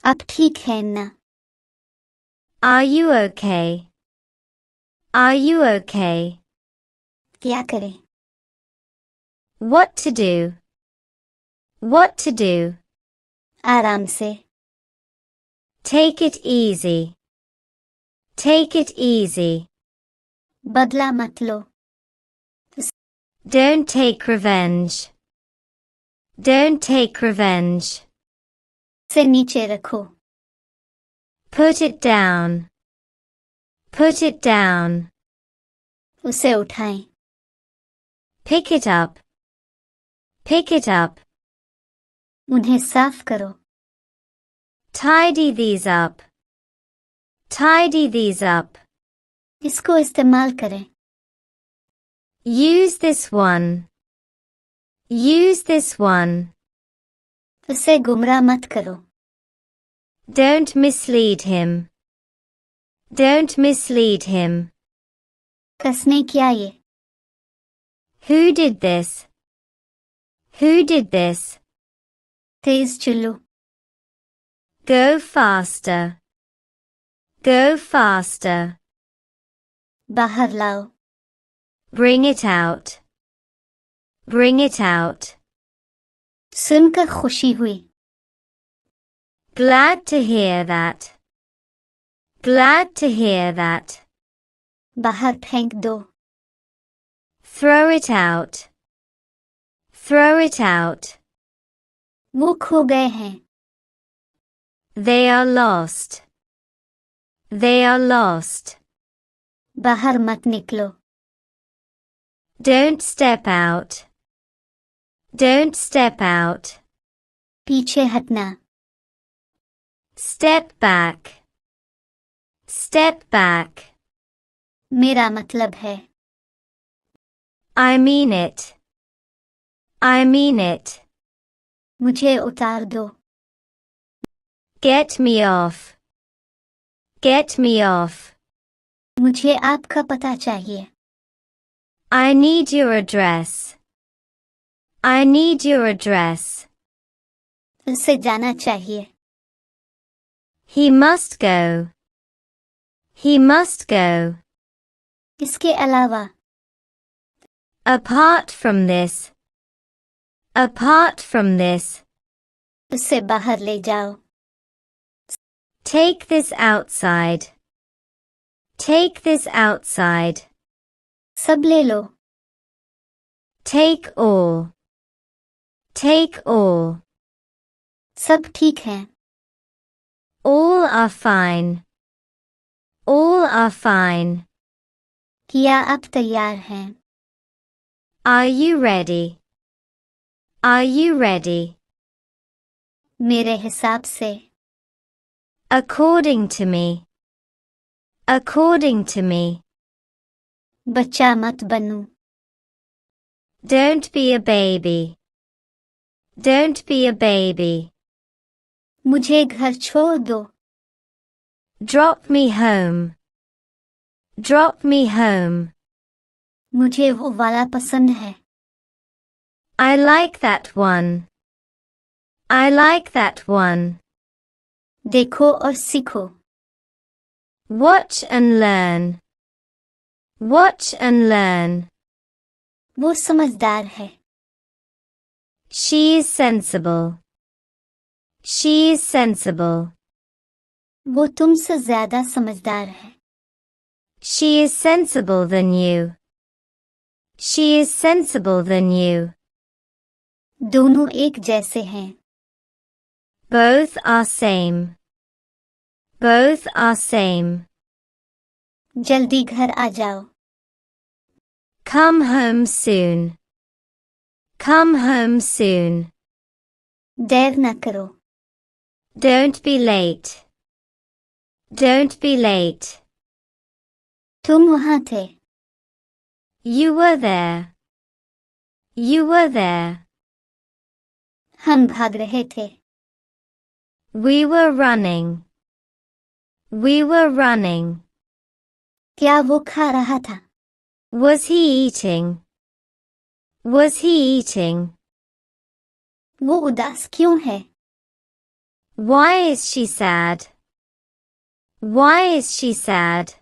आप ठीक हैं ना? Are you okay? Are you okay? क्या करें? What to do? What to do? आराम से। Take it easy. Take it easy. बदला मत लो। Don't take revenge. Don't take revenge. से नीचे रखो। Put it down. Put it down. उसे उठाएं। Pick it up. Pick it up. उन्हें साफ करो। Tidy these up. Tidy these up. इसको इस्तेमाल करें। Use this one. Use this one. उसे गुमराह मत करो। Don't mislead him. Don't mislead him. कसने किया ये? Who did this? Who did this? तेज चलो। Go faster. Go faster. बाहर लाओ। Bring it out. Bring it out. सुनकर खुशी हुई। Glad to hear that. Glad to hear that. बाहर फेंक दो। Throw it out. Throw it out. वो खो गए हैं। They are lost. They are lost. बाहर मत निकलो। Don't step out. Don't step out. पीछे हटना। Step back. Step back. मेरा मतलब है। I mean it. I mean it. मुझे उतार दो। Get me off. Get me off. मुझे आपका पता चाहिए। I need your address. I need your address. उसे जाना चाहिए। He must go. He must go. इसके अलावा। Apart from this. Apart from this. उसे बाहर ले जाओ। Take this outside. Take this outside. सब ले लो। Take all. Take all. सब ठीक हैं। All are fine. All are fine. क्या आप तैयार हैं? Are you ready? Are you ready? मेरे हिसाब से। According to me. According to me. बच्चा मत बनो। Don't be a baby. Don't be a baby. मुझे घर छोड़ दो। Drop me home. Drop me home. मुझे वो वाला पसंद है। I like that one. I like that one. देखो और सीखो। Watch and learn. Watch and learn. वो समझदार है। She is sensible. She is sensible. वो तुमसे ज्यादा समझदार है। She is sensible than you. She is sensible than you. दोनों एक जैसे हैं। Both are same. Both are same. जल्दी घर आ जाओ। Come home soon. Come home soon. देर न करो। Don't be late. Don't be late. तुम वहां थे। You were there. You were there. हम भाग रहे थे। We were running. We were running. क्या वो खा रहा था? Was he eating? Was he eating? वो उदास क्यों है? Why is she sad? Why is she sad?